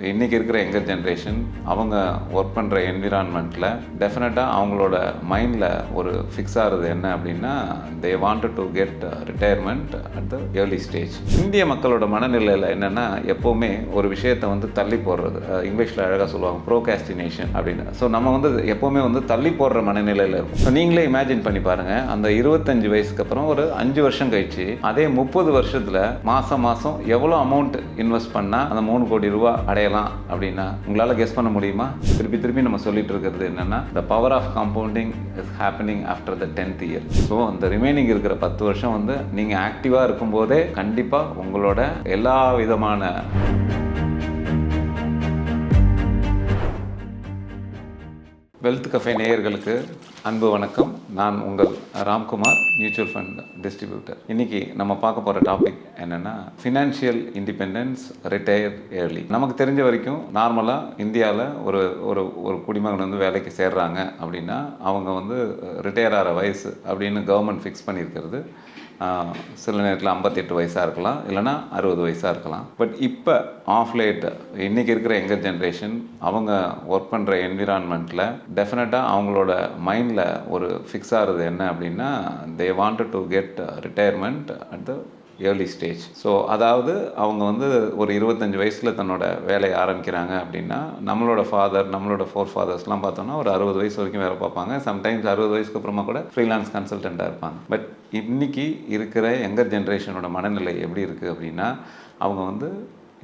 இன்றைக்கி இருக்கிற younger generation அவங்க ஒர்க் பண்ணுற என்விரான்மெண்ட்டில் டெஃபினட்டாக அவங்களோட மைண்டில் ஒரு ஃபிக்ஸ் ஆகிறது என்ன அப்படின்னா they wanted to get retirement at the early stage. இந்திய மக்களோட மனநிலையில் என்னென்னா எப்போவுமே ஒரு விஷயத்தை வந்து தள்ளி போடுறது, இங்கிலீஷில் அழகாக சொல்லுவாங்க ப்ரோகாஸ்டினேஷன் அப்படின்னு. ஸோ நம்ம வந்து எப்போவுமே வந்து தள்ளி போடுற மனநிலையில் இருக்கும். ஸோ நீங்களே இமேஜின் பண்ணி பாருங்கள், அந்த 25 வயசுக்கு அப்புறம் ஒரு 5 வருஷம் கழிச்சு அதே 30 வருஷத்தில் மாதம் எவ்வளோ அமௌண்ட் இன்வெஸ்ட் பண்ணால் அந்த 3 கோடி ரூபா அடையலாம் அப்படின்னா உங்களால் கெஸ் பண்ண முடியுமா? திருப்பி நம்ம சொல்லிட்டு இருக்கிறது என்னன்னா, the power of compounding is happening after the 10th year. So அந்த ரிமைனிங் இருக்கிற 10 வருஷம் வந்து நீங்கள் ஆக்டிவாக இருக்கும்போதே கண்டிப்பாக உங்களோட எல்லா விதமான வெல்த் கஃபே நேயர்களுக்கு அன்பு வணக்கம். நான் உங்கள் ராம்குமார், மியூச்சுவல் ஃபண்ட் டிஸ்ட்ரிபியூட்டர். இன்றைக்கி நம்ம பார்க்க போகிற டாபிக் என்னென்னா ஃபினான்ஷியல் இண்டிபெண்டன்ஸ், ரிட்டையர் ஏர்லி. நமக்கு தெரிஞ்ச வரைக்கும் நார்மலாக இந்தியாவில் ஒரு ஒரு ஒரு குடிமகன் வந்து வேலைக்கு சேர்றாங்க அப்படின்னா அவங்க வந்து ரிட்டையர் ஆகிற வயசு அப்படின்னு கவர்மெண்ட் ஃபிக்ஸ் பண்ணியிருக்கிறது. சில நேரத்தில் 58 வயசாக இருக்கலாம், இல்லைனா 60 வயசாக இருக்கலாம். பட் இப்போ ஆஃப்லேட் இன்றைக்கி இருக்கிற யங்கர் ஜென்ரேஷன் அவங்க ஒர்க் பண்ணுற என்விரான்மெண்ட்டில் டெஃபினட்டாக அவங்களோட மைண்டில் ஒரு ஃபிக்ஸ் ஆகிறது என்ன அப்படின்னா they wanted to get retirement at the early stage. So அதாவது அவங்க வந்து ஒரு 25 வயசில் தன்னோட வேலையை ஆரம்பிக்கிறாங்க அப்படின்னா நம்மளோட நம்மளோட ஃபாதர்ஸ்லாம் பார்த்தோன்னா ஒரு 60 வயசு வரைக்கும் வேலை பார்ப்பாங்க. சம்டைம்ஸ் 60 வயசுக்கு அப்புறமா கூட ஃப்ரீலான்ஸ் கன்சல்டண்ட்டாக இருப்பாங்க. பட் இன்றைக்கி இருக்கிற யங்கர் ஜென்ரேஷனோட மனநிலை எப்படி இருக்குது அப்படின்னா அவங்க வந்து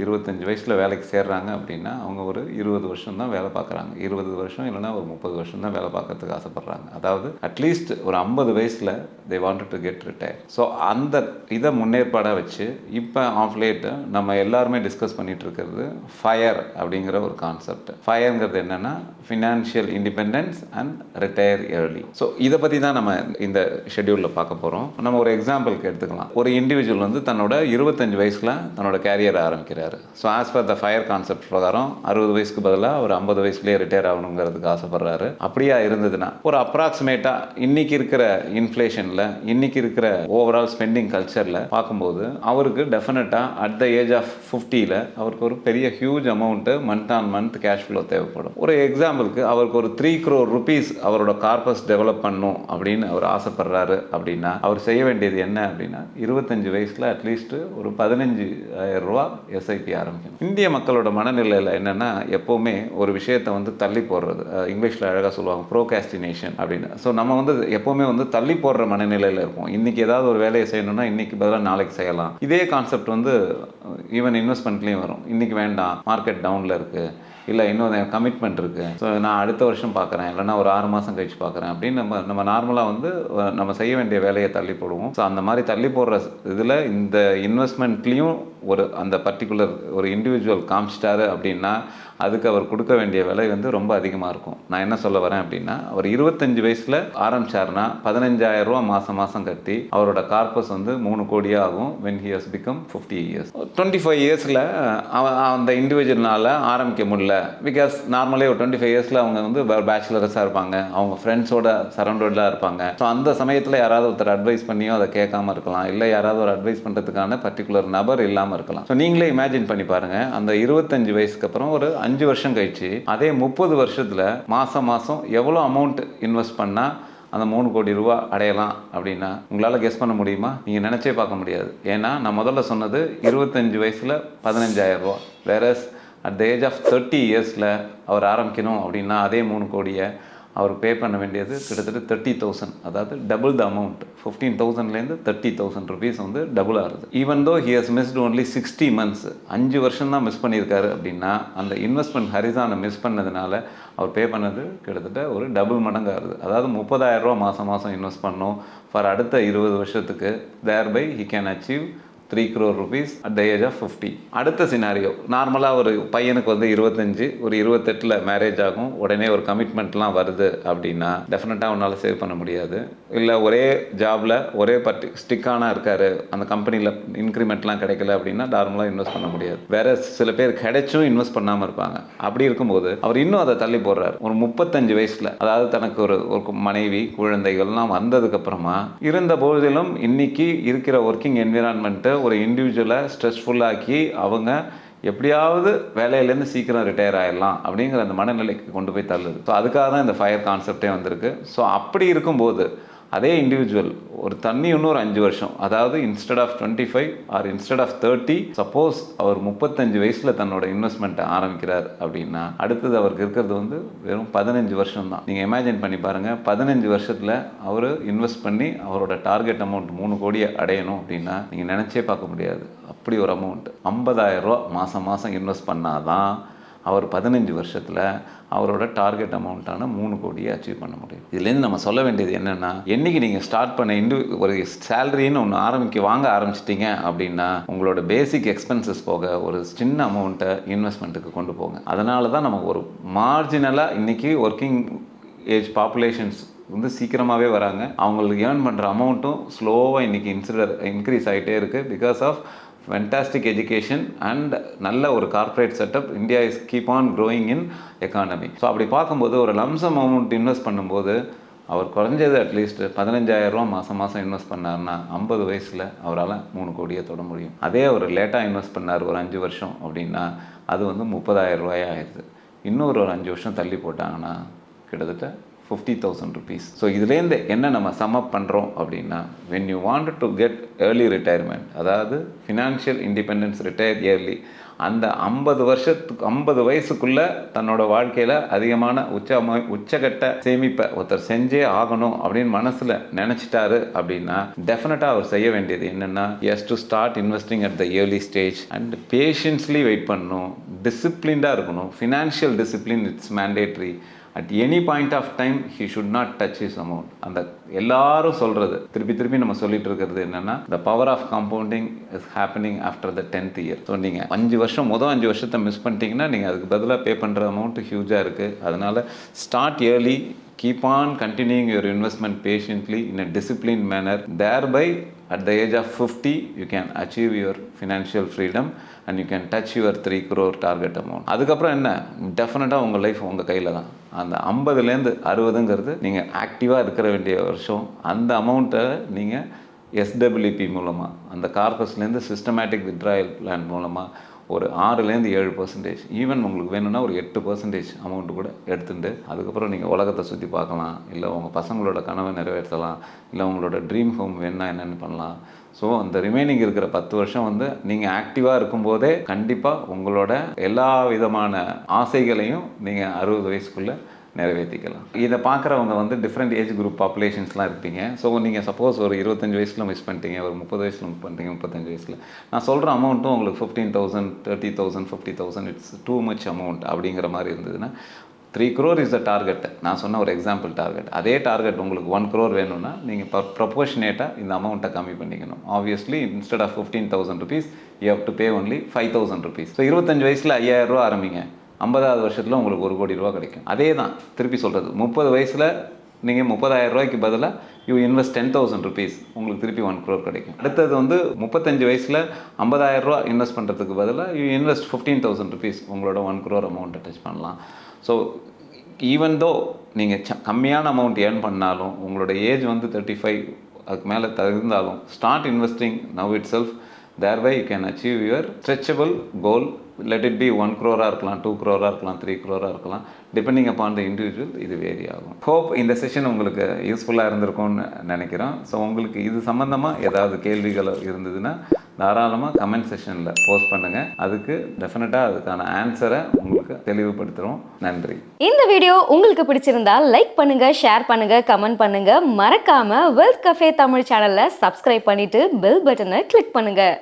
25 வயசில் வேலைக்கு சேர்றாங்க அப்படின்னா அவங்க ஒரு 20 வருஷம் தான் வேலை பார்க்குறாங்க. 20 வருஷம் இல்லைனா ஒரு 30 வருஷம் தான் வேலை பார்க்கறதுக்கு ஆசைப்பட்றாங்க. அதாவது அட்லீஸ்ட் ஒரு 50 வயசில் they wanted to get retire. So அந்த இதை முன்னேற்பாடாக வச்சு இப்போ ஆஃப்லேட்டு நம்ம எல்லாருமே டிஸ்கஸ் பண்ணிகிட்டு இருக்கிறது ஃபயர் அப்படிங்கிற ஒரு கான்செப்ட். ஃபயருங்கிறது என்னென்னா financial independence and retire early. So இதை பற்றி தான் நம்ம இந்த ஷெட்யூலில் பார்க்க போகிறோம். நம்ம ஒரு எக்ஸாம்பிளுக்கு எடுத்துக்கலாம். ஒரு இண்டிவிஜுவல் வந்து தன்னோட 25 வயசில் தன்னோட கேரியரை ஆரம்பிக்கிறார். So as per the fire concept பிரகாரம் 60 வயசுக்கு பதிலாக ஒரு 50 வயசுலேயே ரிட்டையர் ஆகணுங்கிறதுக்கு ஆசைப்படுறாரு. அப்படியா இருந்ததுன்னா ஒரு அப்ராக்சிமேட்டாக இன்னைக்கு இருக்கிற இன்ஃப்ளேஷனில், இன்னைக்கு இருக்கிற ஓவரால் ஸ்பெண்டிங் கல்ச்சரில் பார்க்கும்போது அவருக்கு டெஃபினட்டாக அட் த ஏஜ் ஆஃப் 50ல் அவருக்கு ஒரு பெரிய huge amount month on month cash flow தேவைப்படும். ஒரு எக்ஸாம்பிளுக்கு அவருக்கு ஒரு 3 crore rupees அவரோட கார்பஸ் டெவலப் பண்ணும் அப்படின்னு அவர் ஆசைப்படுறாரு அப்படின்னா அவர் செய்ய வேண்டியது என்ன அப்படின்னா 25 வயசில் அட்லீஸ்ட் ஒரு 15,000 ரூபா எஸ்ஐபி ஆரம்பிக்கணும். இந்திய மக்களோட மனநிலையில் என்னென்னா எப்போவுமே ஒரு விஷயத்தை வந்து தள்ளி போடுறது, இங்கிலீஷில் அழகாக சொல்லுவாங்க ப்ரோகாஸ்டினேஷன் அப்படின்னு. ஸோ நம்ம வந்து எப்போவுமே வந்து தள்ளி போடுற மனநிலையில் இருக்கும். இன்றைக்கி ஏதாவது ஒரு வேலையை செய்யணும்னா இன்றைக்கி பதிலாக நாளைக்கு செய்யலாம். இதே கான்செப்ட் வந்து ஈவன் இன்வெஸ்ட்மெண்ட்லேயும் வரும். இன்றைக்கி வேண்டாம், மார்க்கெட் டவுனில் இருக்குது, இல்லை இன்னும் கமிட்மெண்ட் இருக்குது, ஸோ நான் அடுத்த வருஷம் பார்க்குறேன், இல்லைனா ஒரு 6 மாதம் கழிச்சு பார்க்குறேன் அப்படின்னு நம்ம நார்மலாக வந்து நம்ம செய்ய வேண்டிய வேலையை தள்ளி போடுவோம். ஸோ அந்த மாதிரி தள்ளி போடுற இதில் இந்த இன்வெஸ்ட்மெண்ட்லேயும் ஒரு அந்த பர்டிகுலர் ஒரு இண்டிவிஜுவல் காமிச்சிட்டாரு அப்படின்னா அதுக்கு அவர் கொடுக்க வேண்டிய விலை வந்து ரொம்ப அதிகமாக இருக்கும். நான் என்ன சொல்ல வரேன் அப்படின்னா அவர் 25 வயசில் ஆரம்பிச்சாருன்னா 15,000 ரூபா மாதம் கட்டி அவரோட கார்பஸ் வந்து 3 கோடியாக ஆகும் when he has become 50 years. 25 இயர்ஸில் அந்த இண்டிவிஜுவல்னால் ஆரம்பிக்க முடியல. பிகாஸ் நார்மலே ஒரு 25 இயர்ஸில் அவங்க வந்து பேச்சுலர்ஸாக இருப்பாங்க, அவங்க ஃப்ரெண்ட்ஸோட சரௌண்டடாக இருப்பாங்க. ஸோ அந்த சமயத்தில் யாராவது ஒருத்தர் அட்வைஸ் பண்ணியோ அதை கேட்காம இருக்கலாம், இல்லை யாராவது ஒரு அட்வைஸ் பண்ணுறதுக்கான பர்டிகுலர் நபர் இல்லாமல் இருக்கலாம். ஸோ நீங்களே இமேஜின் பண்ணி பாருங்கள், அந்த 25 வயசுக்கு அப்புறம் ஒரு 5 வருஷம் கழிச்சு அதே 30 வருஷத்தில் மாதம் எவ்வளோ அமௌண்ட் இன்வெஸ்ட் பண்ணால் அந்த 3 கோடி ரூபா அடையலாம் அப்படின்னா உங்களால் கெஸ் பண்ண முடியுமா? நீங்கள் நினச்சே பார்க்க முடியாது. ஏன்னா நான் முதல்ல சொன்னது 25 வயசில் 15,000 ரூபா. Whereas at the age of 30 இயர்ஸில் அவர் ஆரம்பிக்கணும் அப்படின்னா அதே 3 கோடியை அவர் பே பண்ண வேண்டியது கிட்டத்தட்ட 30,000. அதாவது டபுள் த அமௌண்ட், 15,000லேருந்து 30,000 ருபீஸ் வந்து டபுள் ஆகுது. Even though he has missed only 60 months, 5 வருஷம் தான் மிஸ் பண்ணியிருக்காரு அப்படின்னா அந்த இன்வெஸ்ட்மெண்ட் ஹரிசானை மிஸ் பண்ணதுனால அவர் பே பண்ணது கிட்டத்தட்ட ஒரு டபுள் மடங்கு ஆகுது. அதாவது 30,000 ரூபா மாதம் இன்வெஸ்ட் பண்ணோம் ஃபார் அடுத்த 20 வருஷத்துக்கு. Thereby he can achieve 3 crore rupees at the age of 50. அடுத்த சினாரியோ, நார்மலாக ஒரு பையனுக்கு வந்து 25, ஒரு 28ல் மேரேஜ் ஆகும், உடனே ஒரு கமிட்மெண்ட்லாம் வருது அப்படின்னா டெஃபினட்டாக அவனால் சேவ் பண்ண முடியாது. இல்லை ஒரே ஜாபில் ஒரே ஸ்டிக்கான இருக்கார், அந்த கம்பெனியில் இன்க்ரிமெண்ட்லாம் கிடைக்கல அப்படின்னா நார்மலாக இன்வெஸ்ட் பண்ண முடியாது. வேறு சில பேர் கிடைச்சும் இன்வெஸ்ட் பண்ணாமல் இருப்பாங்க. அப்படி இருக்கும்போது அவர் இன்னும் அதை தள்ளி போடுறாரு. ஒரு 35 வயசில், அதாவது தனக்கு ஒரு மனைவி குழந்தைகள்லாம் வந்ததுக்கப்புறமா இருந்த போதிலும் இன்னைக்கு இருக்கிற ஒர்க்கிங் என்விரான்மெண்ட்டு ஒரு இண்டிவிஜுவலை ஸ்ட்ரெஸ்ஃபுல்லாக்கி அவங்க எப்படியாவது வேலையிலேருந்து சீக்கிரம் ரிட்டையர் ஆகிடலாம் அப்படிங்கிற அந்த மனநிலைக்கு கொண்டு போய் தள்ளுது. ஸோ அதுக்காக தான் இந்த ஃபயர் கான்செப்டே வந்திருக்கு. ஸோ அப்படி இருக்கும்போது அதே இண்டிவிஜுவல் ஒரு இன்னொரு 5 வருஷம், அதாவது instead of 25 or instead of 30, suppose அவர் 35 வயசில் தன்னோட இன்வெஸ்ட்மெண்ட்டை ஆரம்பிக்கிறார் அப்படின்னா அடுத்தது அவருக்கு இருக்கிறது வந்து வெறும் 15 வருஷம் தான். நீங்கள் இமேஜின் பண்ணி பாருங்கள், 15 வருஷத்தில் அவர் இன்வெஸ்ட் பண்ணி அவரோட டார்கெட் அமௌண்ட் 3 கோடியை அடையணும் அப்படின்னா நீங்கள் நினச்சே பார்க்க முடியாது. அப்படி ஒரு அமௌண்ட் 50,000 ரூபா மாதம் இன்வெஸ்ட் பண்ணாதான் அவர் 15 வருஷத்தில் அவரோட டார்கெட் அமௌண்ட்டான 3 கோடியை அச்சீவ் பண்ண முடியும். இதுலேருந்து நம்ம சொல்ல வேண்டியது என்னென்னா, என்றைக்கு நீங்கள் ஸ்டார்ட் பண்ண ஒரு சேலரின்னு ஒன்று வாங்க ஆரம்பிச்சிட்டிங்க அப்படின்னா உங்களோட பேசிக் எக்ஸ்பென்சஸ் போக ஒரு சின்ன அமௌண்ட்டை இன்வெஸ்ட்மெண்ட்டுக்கு கொண்டு போங்க. அதனால தான் நமக்கு ஒரு மார்ஜினலாக இன்றைக்கி ஒர்க்கிங் ஏஜ் பாப்புலேஷன்ஸ் வந்து சீக்கிரமாகவே வராங்க. அவங்களுக்கு ஏர்ன் பண்ணுற அமௌண்ட்டும் ஸ்லோவாக இன்றைக்கி இன்க்ரீஸ் ஆகிட்டே இருக்குது. Because of fantastic education and நல்ல ஒரு corporate setup. India is keep on growing in economy. So அப்படி பார்க்கும்போது ஒரு லம்சம் அமௌண்ட் இன்வெஸ்ட் பண்ணும்போது அவர் குறைஞ்சது அட்லீஸ்ட் 15,000 ரூபா மாதம் இன்வெஸ்ட் பண்ணார்னா 50 வயசில் அவரால் 3 கோடியை தொட முடியும். அதே அவர் லேட்டாக இன்வெஸ்ட் பண்ணார் ஒரு 5 வருஷம் அப்படின்னா அது வந்து 30,000 ரூபாயாக ஆயிடுது. இன்னொரு 5 வருஷம் தள்ளி போட்டாங்கன்னா கிட்டத்தட்ட 50,000 rupees. ஸோ இதுலேருந்து என்ன நம்ம சம்மப் பண்ணுறோம் அப்படின்னா, when you want to get early retirement, அதாவது ஃபினான்ஷியல் இண்டிபெண்டன்ஸ், ரிட்டையர் இயர்லி, அந்த 50 வயசுக்குள்ளே தன்னோட வாழ்க்கையில் அதிகமான உச்சகட்ட சேமிப்பை ஒருத்தர் செஞ்சே ஆகணும் அப்படின்னு மனசில் நினச்சிட்டாரு அப்படின்னா டெஃபினட்டாக அவர் செய்ய வேண்டியது என்னென்னா, has to start investing at the early stage and patiently wait பண்ணணும், டிசிப்ளின்டாக இருக்கணும். Financial discipline it's mandatory. At any point of time he should not touch his amount. அந்த எல்லாரும் சொல்கிறது திருப்பி நம்ம சொல்லிட்டு இருக்கிறது என்னென்னா, the power of compounding is happening after the 10th year. So நீங்கள் 5 வருஷத்தை மிஸ் பண்ணிட்டீங்கன்னா நீங்கள் அதுக்கு பதிலாக பே பண்ணுற அமௌண்ட்டு ஹியூஜாக இருக்குது. அதனால் start early, keep on continuing your investment patiently in a disciplined manner. Thereby, at the age of 50, you can achieve your financial freedom and you can touch your 3 crore target amount. அதுக்கப்புறம் என்ன, டெஃபினட்டாக உங்கள் life உங்கள் கையில் தான். அந்த 50லேருந்து 60ங்கிறது நீங்கள் ஆக்டிவாக இருக்கிற வேண்டிய வருஷம். அந்த அமௌண்ட்டை நீங்கள் SWP மூலமாக, அந்த கார்பஸ்லேருந்து சிஸ்டமேட்டிக் வித்ட்ராயல் பிளான் மூலமாக ஒரு 6-7%, ஈவன் உங்களுக்கு வேணும்னா ஒரு 8% அமௌண்ட்டு கூட எடுத்துட்டு அதுக்கப்புறம் நீங்கள் உலகத்தை சுற்றி பார்க்கலாம், இல்லை உங்கள் பசங்களோட கனவை நிறைவேற்றலாம், இல்லை உங்களோட ட்ரீம் ஹோம் வேணுன்னா என்னென்னு பண்ணலாம். ஸோ அந்த ரிமைனிங் இருக்கிற 10 வருஷம் வந்து நீங்கள் ஆக்டிவாக இருக்கும்போதே கண்டிப்பாக உங்களோட எல்லா விதமான ஆசைகளையும் நீங்கள் 60 வயசுக்குள்ளே நிறைவேற்றிக்கலாம். இதை பார்க்குறவங்க வந்து டிஃப்ரெண்ட் ஏஜ் குரூப் பாப்புலேஷன்ஸ்லாம் இருப்பீங்க. ஸோ நீங்கள் சப்போஸ் ஒரு 25 வயசில் மிஸ் பண்ணிட்டீங்க, ஒரு 30 வயசில் மிஸ் பண்ணிட்டீங்க, 35 வயசில், நான் சொல்கிற அமௌண்ட்டும் உங்களுக்கு 15,000, 30,000, 50,000 இட்ஸ் டூ மச் அமௌண்ட் அப்படிங்கிற மாதிரி இருந்ததுன்னா 3 crore இஸ் த டார்கெட். நான் சொன்ன ஒரு எக்ஸாம்பிள் டார்கெட். அதே டார்கெட் உங்களுக்கு 1 crore வேணும்னா நீங்கள் ப்ரொபோர்ஷனேட்டாக இந்த அமௌண்ட்டை கம்மி பண்ணிக்கணும். Obviously instead of 15,000 rupees you have to pay only 5,000 rupees. So 25 வயசில் 5,000 ரூபா ஆரம்பிங்க, 50வது வருஷத்தில் உங்களுக்கு 1 கோடி ரூபா கிடைக்கும். அதே தான் திருப்பி சொல்கிறது, 30 வயசில் நீங்கள் 30,000 ரூபாய்க்கு பதிலாக யூ இன்வெஸ்ட் 10,000 rupees, உங்களுக்கு திருப்பி 1 crore கிடைக்கும். அடுத்தது வந்து 35 வயசில் 50,000 ரூபா இன்வெஸ்ட் பண்ணுறதுக்கு பதிலாக யூ இன்வெஸ்ட் 15,000 rupees, உங்களோட 1 crore அமௌண்ட்டை டச் பண்ணலாம். ஸோ ஈவன் தோ நீங்கள் கம்மியான அமௌண்ட் ஏர்ன் பண்ணாலும், உங்களோட ஏஜ் வந்து 35 அதுக்கு மேலே இருந்தாலும், start investing now it self. thereby you can achieve your stretchable goal. let it be 1 crore இருக்கலாம், 2 crore இருக்கலாம், 3 crore இருக்கலாம், depending upon the individual. இது வேரி ஆகும். ஹோப் இந்த செஷன் உங்களுக்கு யூஸ்ஃபுல்லாக இருந்திருக்கும்னு நினைக்கிறோம். ஸோ உங்களுக்கு இது சம்மந்தமாக ஏதாவது கேள்விகள் இருந்ததுன்னா தாராளமாக கமெண்ட் செஷனில் போஸ்ட் பண்ணுங்கள். அதுக்கு டெஃபினட்டாக அதுக்கான ஆன்சரை உங்களுக்கு தெளிவுபடுத்துகிறோம். நன்றி. இந்த வீடியோ உங்களுக்கு பிடிச்சிருந்தா லைக் பண்ணுங்கள், ஷேர் பண்ணுங்கள், கமெண்ட் பண்ணுங்கள். மறக்காமல் வெல்த் கஃபே தமிழ் சேனலை சப்ஸ்கிரைப் பண்ணிவிட்டு பெல் பட்டனை கிளிக் பண்ணுங்கள்.